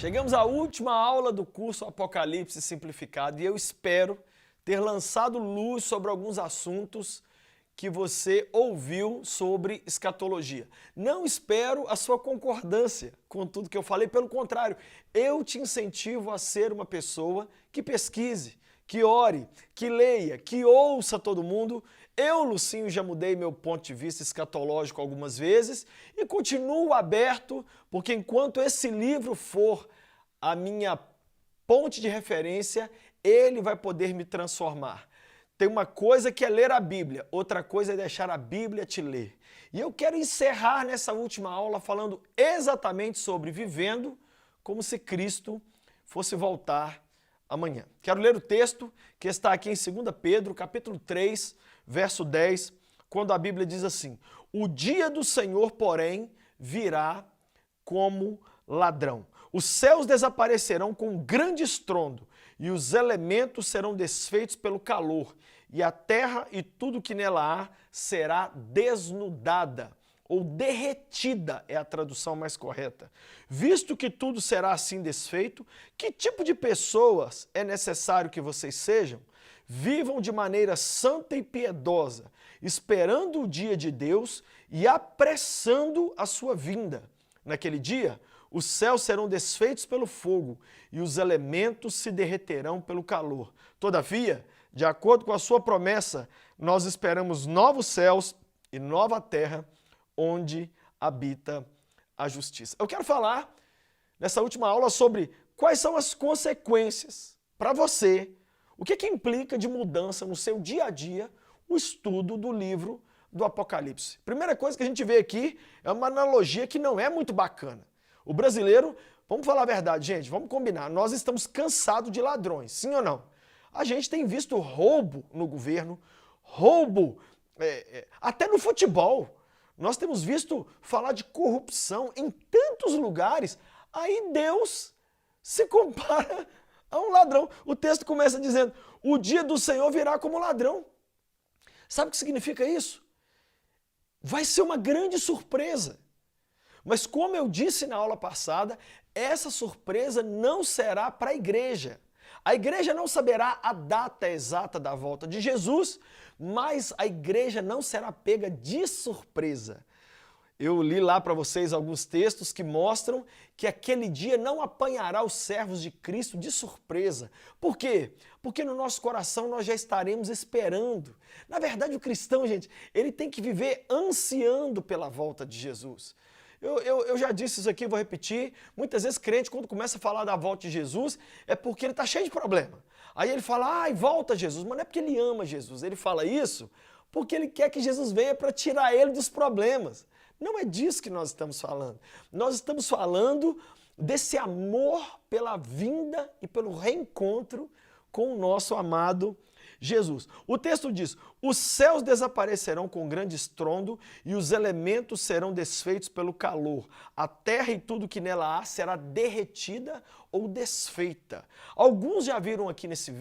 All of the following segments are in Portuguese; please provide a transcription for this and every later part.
Chegamos à última aula do curso Apocalipse Simplificado e eu espero ter lançado luz sobre alguns assuntos que você ouviu sobre escatologia. Não espero a sua concordância com tudo que eu falei, pelo contrário, eu te incentivo a ser uma pessoa que pesquise, que ore, que leia, que ouça todo mundo. Eu, Lucinho, já mudei meu ponto de vista escatológico algumas vezes e continuo aberto, porque enquanto esse livro for a minha ponte de referência, ele vai poder me transformar. Tem uma coisa que é ler a Bíblia, outra coisa é deixar a Bíblia te ler. E eu quero encerrar nessa última aula falando exatamente sobre vivendo como se Cristo fosse voltar amanhã. Quero ler o texto que está aqui em 2 Pedro, capítulo 3, verso 10, quando a Bíblia diz assim: o dia do Senhor, porém, virá como ladrão. Os céus desaparecerão com um grande estrondo, e os elementos serão desfeitos pelo calor, e a terra e tudo que nela há será desnudada, ou derretida é a tradução mais correta. Visto que tudo será assim desfeito, que tipo de pessoas é necessário que vocês sejam? Vivam de maneira santa e piedosa, esperando o dia de Deus e apressando a sua vinda. Naquele dia, os céus serão desfeitos pelo fogo e os elementos se derreterão pelo calor. Todavia, de acordo com a sua promessa, nós esperamos novos céus e nova terra onde habita a justiça. Eu quero falar nessa última aula sobre quais são as consequências para você, o que implica de mudança no seu dia a dia o estudo do livro do Apocalipse. Primeira coisa que a gente vê aqui é uma analogia que não é muito bacana. O brasileiro, vamos falar a verdade, gente, vamos combinar, nós estamos cansados de ladrões, sim ou não? A gente tem visto roubo no governo, roubo até no futebol. Nós temos visto falar de corrupção em tantos lugares, aí Deus se compara a um ladrão. O texto começa dizendo, o dia do Senhor virá como ladrão. Sabe o que significa isso? Vai ser uma grande surpresa. Mas como eu disse na aula passada, essa surpresa não será para a igreja. A igreja não saberá a data exata da volta de Jesus, mas a igreja não será pega de surpresa. Eu li lá para vocês alguns textos que mostram que aquele dia não apanhará os servos de Cristo de surpresa. Por quê? Porque no nosso coração nós já estaremos esperando. Na verdade, o cristão, gente, ele tem que viver ansiando pela volta de Jesus. Eu já disse isso aqui, vou repetir. Muitas vezes crente, quando começa a falar da volta de Jesus, é porque ele está cheio de problema. Aí ele fala, ai, volta Jesus, mas não é porque ele ama Jesus. Ele fala isso porque ele quer que Jesus venha para tirar ele dos problemas. Não é disso que nós estamos falando. Nós estamos falando desse amor pela vinda e pelo reencontro com o nosso amado Jesus. O texto diz, os céus desaparecerão com grande estrondo e os elementos serão desfeitos pelo calor. A terra e tudo que nela há será derretida ou desfeita. Alguns já viram aqui nesse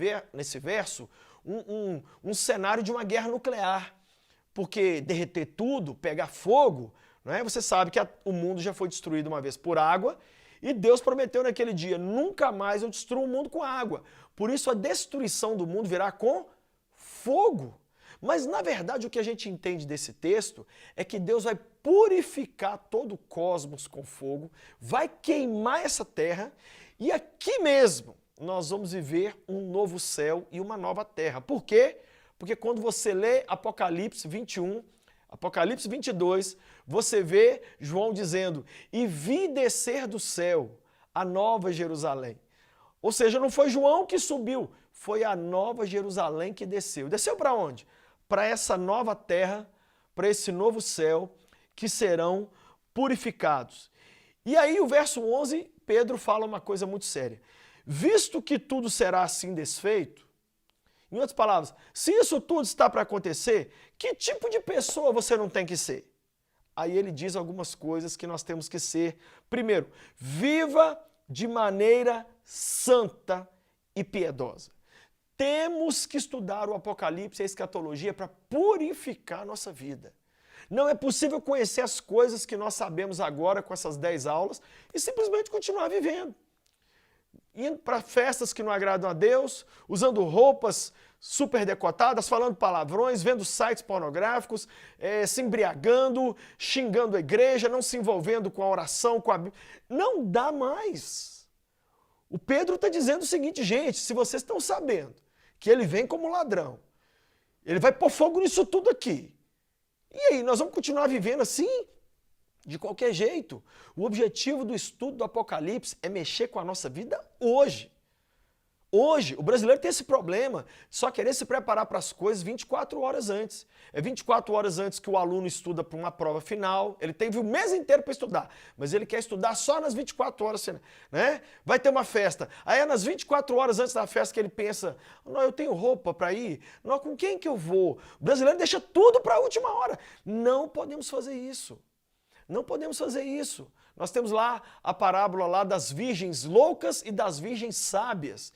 verso um cenário de uma guerra nuclear. Porque derreter tudo, pegar fogo, não é? Você sabe que o mundo já foi destruído uma vez por água e Deus prometeu naquele dia, nunca mais eu destruo o mundo com água. Por isso a destruição do mundo virá com fogo. Mas na verdade o que a gente entende desse texto é que Deus vai purificar todo o cosmos com fogo, vai queimar essa terra e aqui mesmo nós vamos viver um novo céu e uma nova terra. Por quê? Porque quando você lê Apocalipse 21, Apocalipse 22, você vê João dizendo, e vi descer do céu a nova Jerusalém. Ou seja, não foi João que subiu, foi a nova Jerusalém que desceu. Desceu para onde? Para essa nova terra, para esse novo céu, que serão purificados. E aí o verso 11, Pedro fala uma coisa muito séria. Visto que tudo será assim desfeito, em outras palavras, se isso tudo está para acontecer, que tipo de pessoa você não tem que ser? Aí ele diz algumas coisas que nós temos que ser. Primeiro, viva de maneira santa e piedosa. Temos que estudar o Apocalipse e a escatologia para purificar a nossa vida. Não é possível conhecer as coisas que nós sabemos agora com essas 10 aulas e simplesmente continuar vivendo. indo para festas que não agradam a Deus, usando roupas super decotadas, falando palavrões, vendo sites pornográficos, se embriagando, xingando a igreja, não se envolvendo com a oração, com a Bíblia. Não dá mais. O Pedro está dizendo o seguinte, gente, se vocês estão sabendo que ele vem como ladrão, ele vai pôr fogo nisso tudo aqui. E aí, nós vamos continuar vivendo assim? De qualquer jeito. O objetivo do estudo do Apocalipse é mexer com a nossa vida hoje. Hoje, o brasileiro tem esse problema, só querer se preparar para as coisas 24 horas antes. É 24 horas antes que o aluno estuda para uma prova final, ele teve o mês inteiro para estudar, mas ele quer estudar só nas 24 horas, né? Vai ter uma festa, aí é nas 24 horas antes da festa que ele pensa, não, eu tenho roupa para ir, não, com quem que eu vou? O brasileiro deixa tudo para a última hora. Não podemos fazer isso. Não podemos fazer isso. Nós temos lá a parábola lá das virgens loucas e das virgens sábias.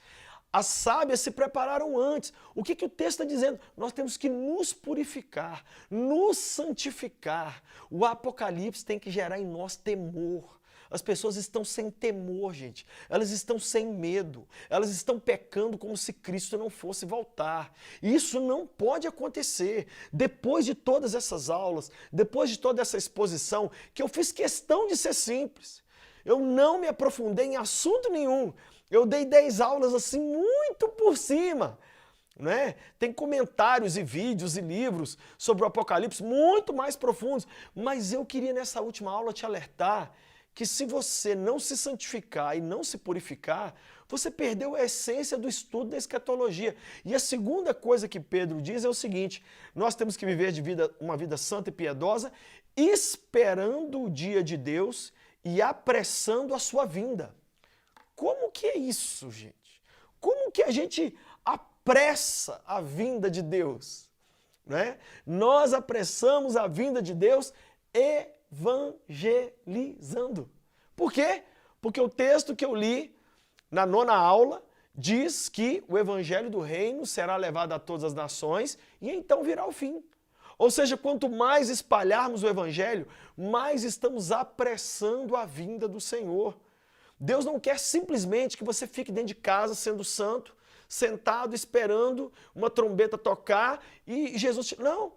As sábias se prepararam antes. O que o texto está dizendo? Nós temos que nos purificar, nos santificar. O Apocalipse tem que gerar em nós temor. As pessoas estão sem temor, gente. Elas estão sem medo. Elas estão pecando como se Cristo não fosse voltar. Isso não pode acontecer. Depois de todas essas aulas, depois de toda essa exposição, que eu fiz questão de ser simples. Eu não me aprofundei em assunto nenhum. Eu dei 10 aulas assim muito por cima. Né? Tem comentários e vídeos e livros sobre o Apocalipse muito mais profundos. Mas eu queria nessa última aula te alertar que se você não se santificar e não se purificar, você perdeu a essência do estudo da escatologia. E a segunda coisa que Pedro diz é o seguinte, nós temos que viver uma vida santa e piedosa, esperando o dia de Deus e apressando a sua vinda. Como que é isso, gente? Como que a gente apressa a vinda de Deus? Né? Nós apressamos a vinda de Deus evangelizando. Por quê? Porque o texto que eu li na 9ª aula diz que o evangelho do reino será levado a todas as nações e então virá o fim. Ou seja, quanto mais espalharmos o evangelho, mais estamos apressando a vinda do Senhor. Deus não quer simplesmente que você fique dentro de casa sendo santo, sentado esperando uma trombeta tocar e Jesus... Não!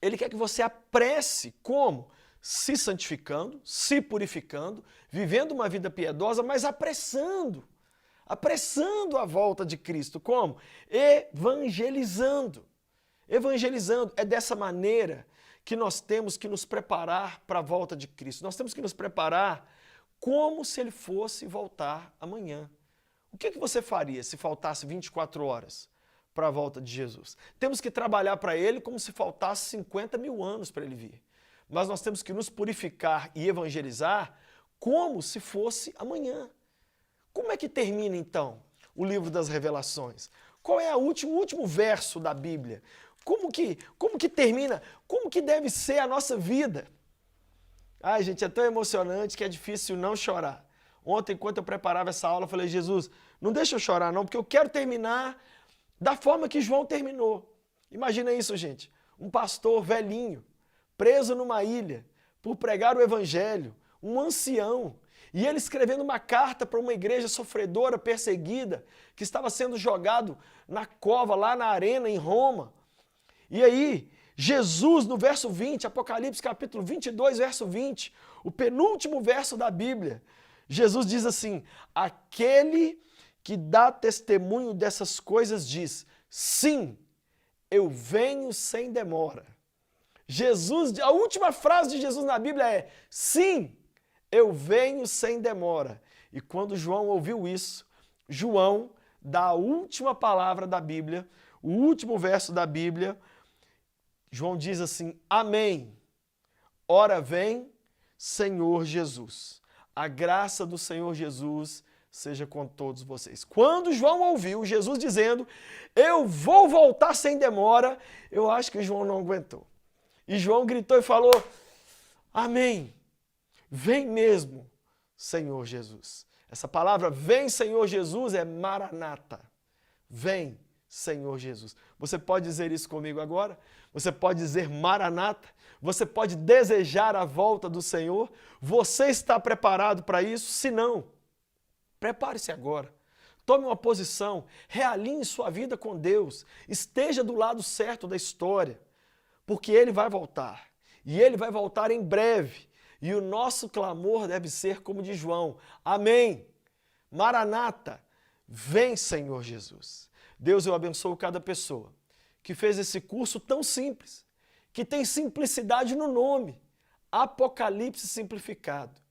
Ele quer que você apresse. Como? Se santificando, se purificando, vivendo uma vida piedosa, mas apressando a volta de Cristo. Como? Evangelizando. Evangelizando. É dessa maneira que nós temos que nos preparar para a volta de Cristo. Nós temos que nos preparar como se ele fosse voltar amanhã. O que você faria se faltasse 24 horas para a volta de Jesus? Temos que trabalhar para ele como se faltasse 50 mil anos para ele vir. Mas nós temos que nos purificar e evangelizar como se fosse amanhã. Como é que termina então o livro das Revelações? Qual é o último verso da Bíblia? Como que termina? Como que deve ser a nossa vida? Ai, gente, é tão emocionante que é difícil não chorar. Ontem, enquanto eu preparava essa aula, eu falei, Jesus, não deixa eu chorar não, porque eu quero terminar da forma que João terminou. Imagina isso, gente. Um pastor velhinho, preso numa ilha, por pregar o evangelho, um ancião, e ele escrevendo uma carta para uma igreja sofredora, perseguida, que estava sendo jogado na cova, lá na arena, em Roma. E aí, Jesus, no verso 20, Apocalipse capítulo 22, verso 20, o penúltimo verso da Bíblia, Jesus diz assim, aquele que dá testemunho dessas coisas diz, sim, eu venho sem demora. Jesus, a última frase de Jesus na Bíblia é, sim, eu venho sem demora. E quando João ouviu isso, João dá a última palavra da Bíblia, o último verso da Bíblia, João diz assim, amém, ora vem, Senhor Jesus. A graça do Senhor Jesus seja com todos vocês. Quando João ouviu Jesus dizendo, eu vou voltar sem demora, eu acho que João não aguentou. E João gritou e falou, amém, vem mesmo, Senhor Jesus. Essa palavra, vem Senhor Jesus, é Maranata. Vem, Senhor Jesus. Você pode dizer isso comigo agora? Você pode dizer Maranata? Você pode desejar a volta do Senhor? Você está preparado para isso? Se não, Prepare-se agora. Tome uma posição, realinhe sua vida com Deus, esteja do lado certo da história, porque Ele vai voltar. E Ele vai voltar em breve. E o nosso clamor deve ser como de João. Amém. Maranata, vem, Senhor Jesus. Deus, eu abençoo cada pessoa que fez esse curso tão simples, que tem simplicidade no nome, Apocalipse simplificado,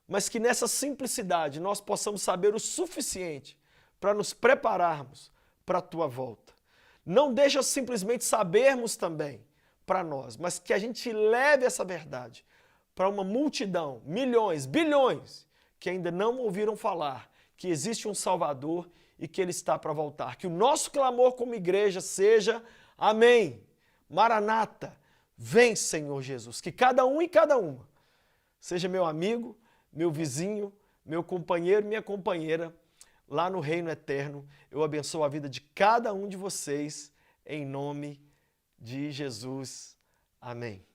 mas que nessa simplicidade nós possamos saber o suficiente para nos prepararmos para a Tua volta. Não deixa simplesmente sabermos também para nós, mas que a gente leve essa verdade para uma multidão, milhões, bilhões, que ainda não ouviram falar que existe um Salvador e que Ele está para voltar. Que o nosso clamor como igreja seja, amém, Maranata, vem, Senhor Jesus. Que cada um e cada uma seja meu amigo, meu vizinho, meu companheiro, minha companheira, lá no reino eterno. Eu abençoo a vida de cada um de vocês, em nome de Jesus. Amém.